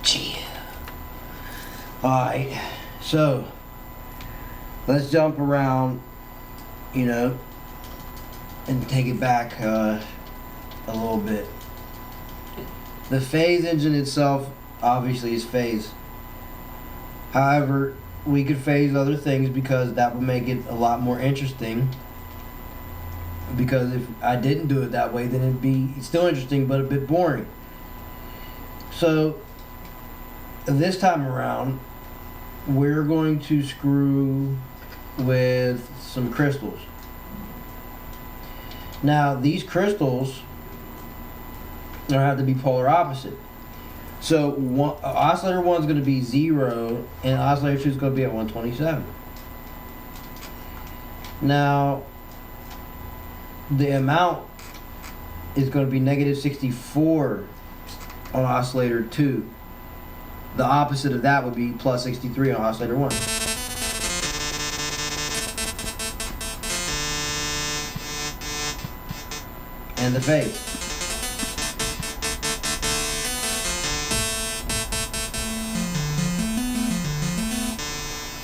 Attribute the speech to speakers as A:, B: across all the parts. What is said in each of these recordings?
A: Chill. Alright, so let's jump around, you know, and take it back a little bit. The phase engine itself obviously is phase. However, we could phase other things because that would make it a lot more interesting. Because if I didn't do it that way, then it'd be still interesting but a bit boring. So this time around, we're going to screw with some crystals. Now these crystals are have to be polar opposite. So oscillator 1 is going to be 0 and oscillator 2 is going to be at 127. Now the amount is going to be negative 64 on oscillator 2. The opposite of that would be plus 63 on oscillator 1. And the phase.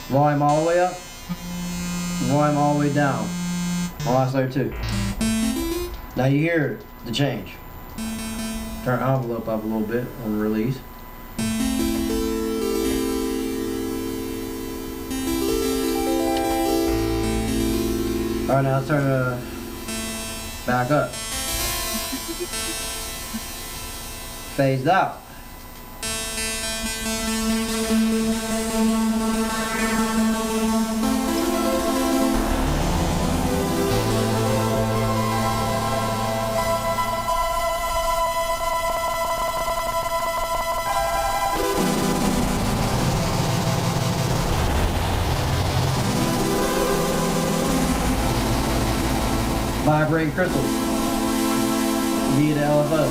A: Volume all the way up, volume all the way down on oscillator 2. Now you hear the change. Turn envelope up a little bit on release. Alright, now let's turn it back up. Phased out. Vibrating crystals via the LFO.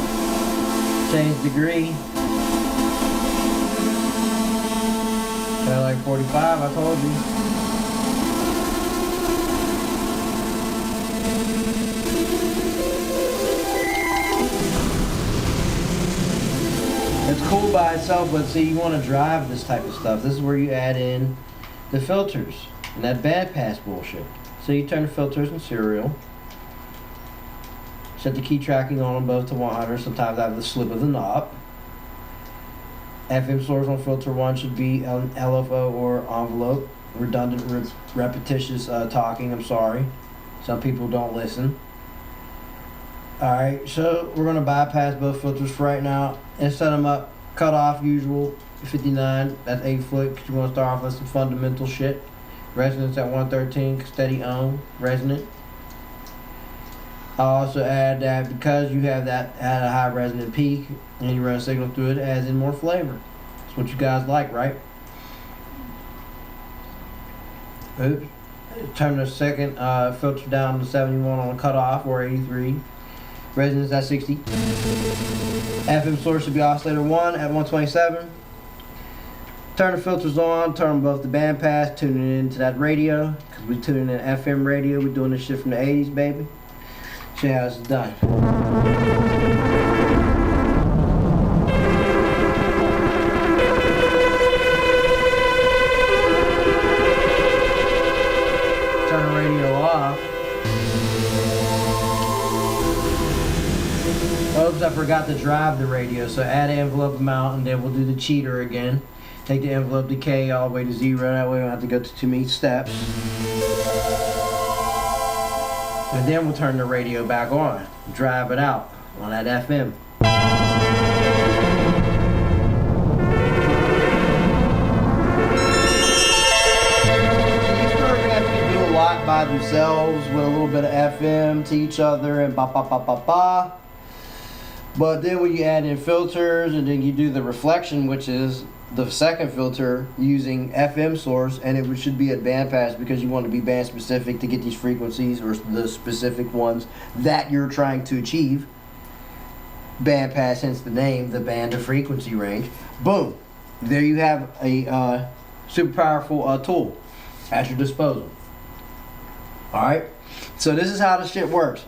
A: Change degree. Kind of like 45, I told you. It's cool by itself, but see, you want to drive this type of stuff. This is where you add in the filters and that bandpass bullshit. So you turn the filters in serial. Set the key tracking on them both to 100. Sometimes I have the slip of the knob. FM source on filter 1 should be an LFO or envelope. Redundant, repetitious talking, I'm sorry. Some people don't listen. Alright, so we're going to bypass both filters for right now and set them up. Cut off usual 59. That's 8 foot because you want to start off with some fundamental shit. Resonance at 113, steady ohm, resonant. I'll also add that because you have that at a high resonant peak and you run a signal through it, it adds in more flavor. That's what you guys like, right? Oops. Turn the second filter down to 71 on the cutoff or 83. Resonance at 60. FM source should be oscillator 1 at 127. Turn the filters on, turn them both to bandpass, tune it into that radio. Because we tuning in FM radio, we're doing this shit from the 80s, baby. Show you how it's done. Turn the radio off. Oops, I forgot to drive the radio, so add envelope amount and then we'll do the cheater again. Take the envelope decay all the way to 0, that way we don't have to go to too many steps. And then we'll turn the radio back on, drive it out on that FM. These programs can do a lot by themselves with a little bit of FM to each other and ba ba ba ba ba. But then when you add in filters and then you do the reflection, which is the second filter using FM source, and it should be at bandpass because you want to be band specific to get these frequencies or the specific ones that you're trying to achieve. Bandpass, hence the name, the band of frequency range. Boom, there you have a super powerful tool at your disposal. All right, so this is how this shit works.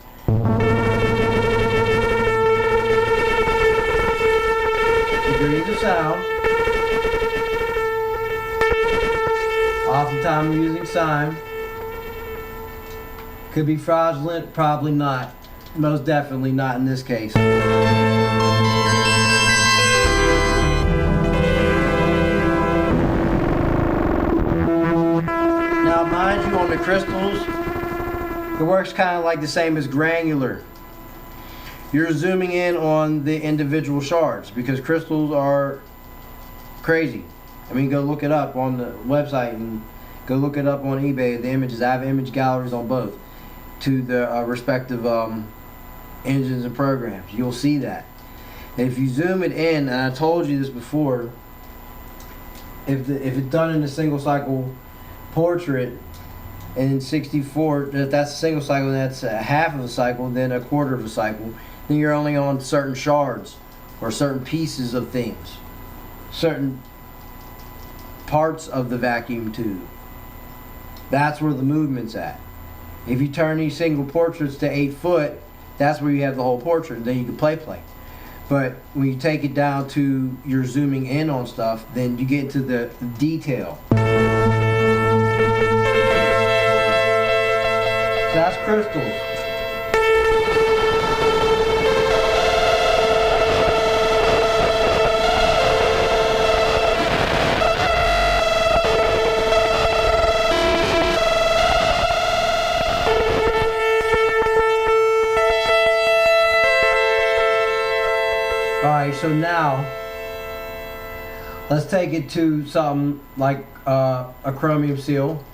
A: Degrees the sound. Oftentimes I'm using sine. Could be fraudulent, probably not. Most definitely not in this case. Now mind you, on the crystals, it works kind of like the same as granular. You're zooming in on the individual shards because crystals are crazy. I mean, go look it up on the website and go look it up on eBay, the images. I have image galleries on both to the respective engines and programs. You'll see that. And if you zoom it in, and I told you this before, if it's done in a single cycle portrait, and in 64, if that's a single cycle, and that's a half of a cycle, then a quarter of a cycle, then you're only on certain shards or certain pieces of things, certain parts of the vacuum tube. That's where the movement's at. If you turn these single portraits to 8 foot, that's where you have the whole portrait. Then you can play. But when you take it down to you're zooming in on stuff, then you get into the detail. So that's crystals. Alright, so now let's take it to something like a chromium seal.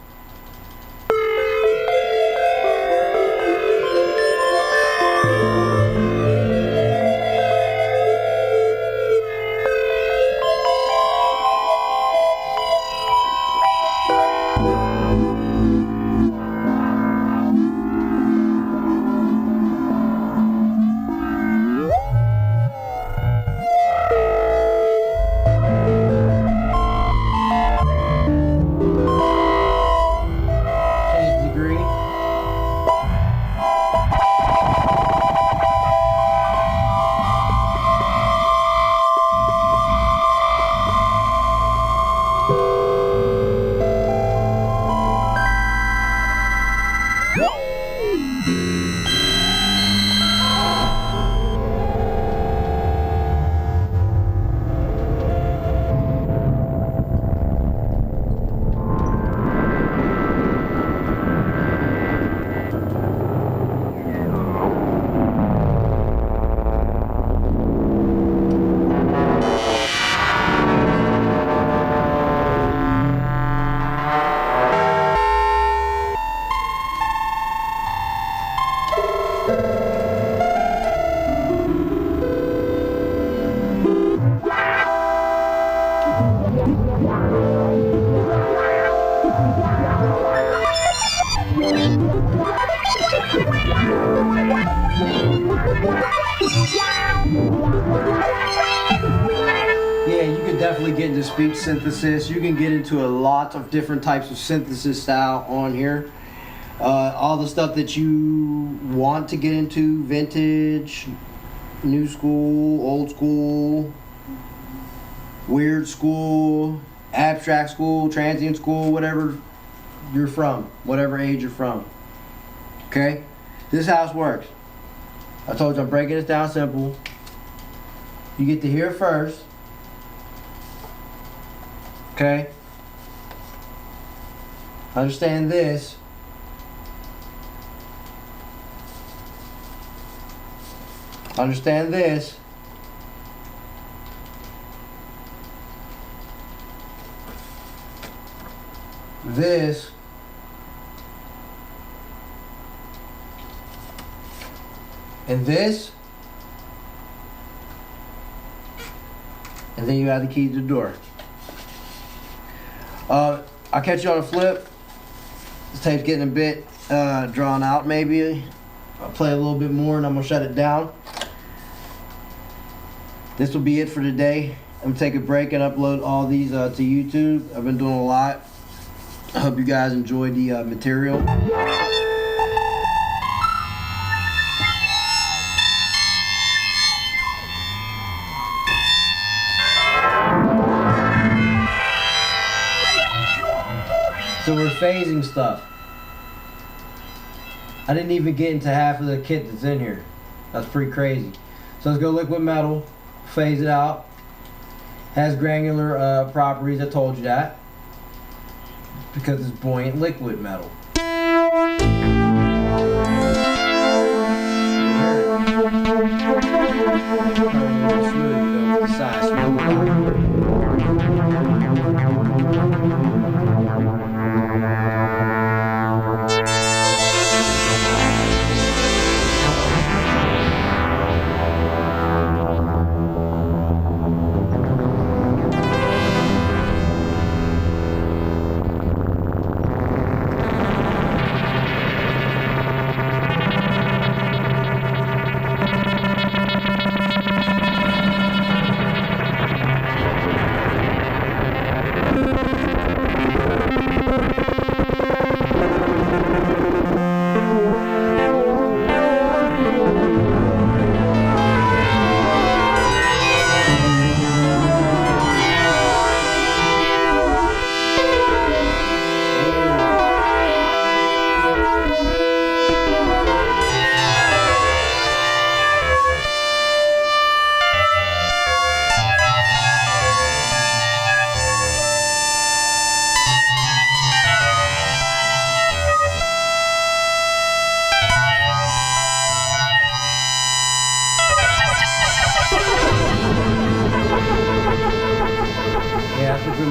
A: Yeah, you can definitely get into speech synthesis. You can get into a lot of different types of synthesis style on here. All the stuff that you want to get into, vintage, new school, old school, weird school, abstract school, transient school, whatever you're from, whatever age you're from. Okay? This is how it works. I told you I'm breaking this down simple. You get to hear first. Okay? Understand this. Understand this. This. And this. And then you have the key to the door. I'll catch you on a flip. This tape's getting a bit drawn out maybe. I'll play a little bit more and I'm going to shut it down. This will be it for today. I'm going to take a break and upload all these to YouTube. I've been doing a lot. I hope you guys enjoyed the material. So we're phasing stuff. I didn't even get into half of the kit that's in here. That's pretty crazy. So let's go liquid metal, phase it out. Has granular properties, I told you that. Because it's buoyant liquid metal.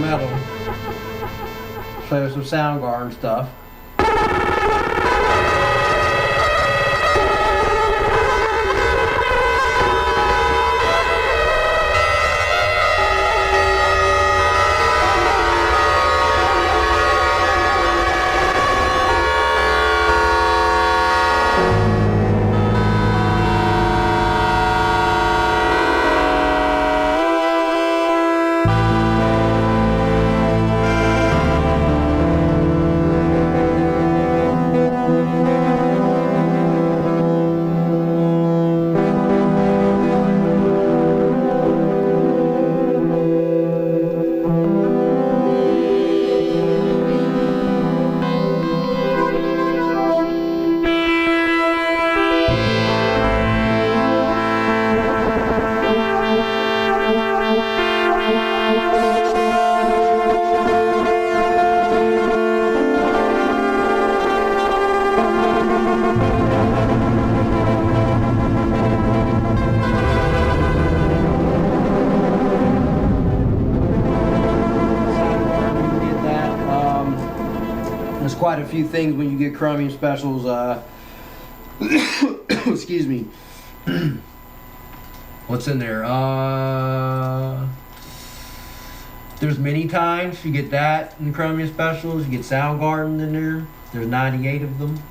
A: Metal. Play with some sound guard and stuff. There's quite a few things when you get chromium specials. Excuse me. What's in there? There's many times you get that in chromium specials. You get Soundgarden in there. There's 98 of them.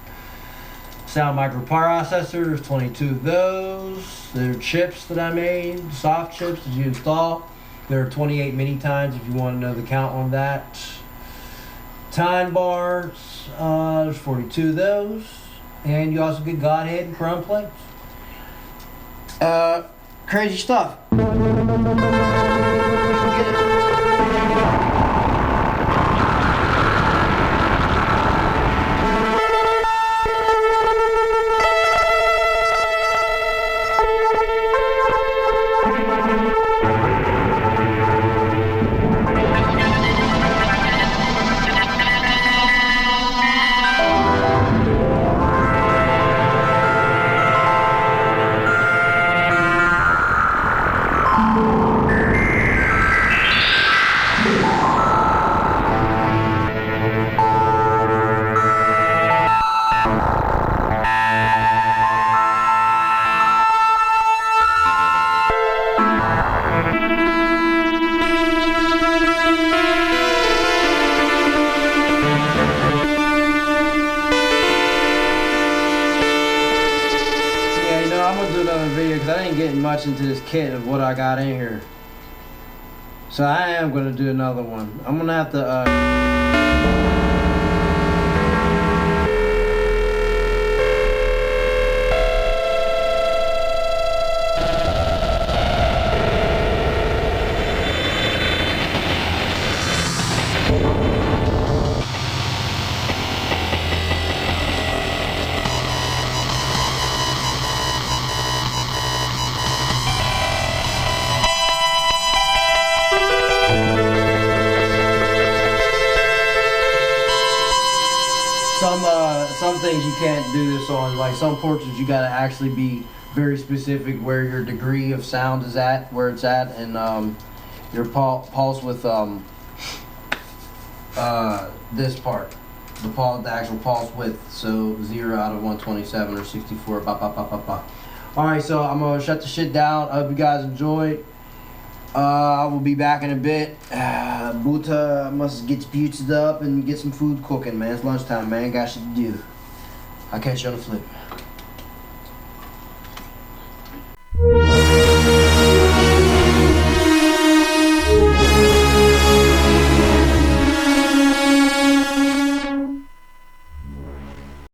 A: Sound microprocessor. There's 22 of those. There are chips that I made, soft chips that you install. There are 28 mini times if you want to know the count on that. Time bars, there's 42 of those. And you also get Godhead and chrome plates. Crazy stuff. Because I didn't get much into this kit of what I got in here, so I am going to do another one. I'm going to have to things you can't do this on. Like some porches, you gotta actually be very specific where your degree of sound is at, where it's at, and your pulse with this part, the actual pulse width. So 0 out of 127 or 64. Ba ba ba ba ba. All right, so I'm gonna shut the shit down. I hope you guys enjoyed. I will be back in a bit. Buta must get pizza up and get some food cooking, man. It's lunchtime, man. Got shit to do. I'll catch you on the flip.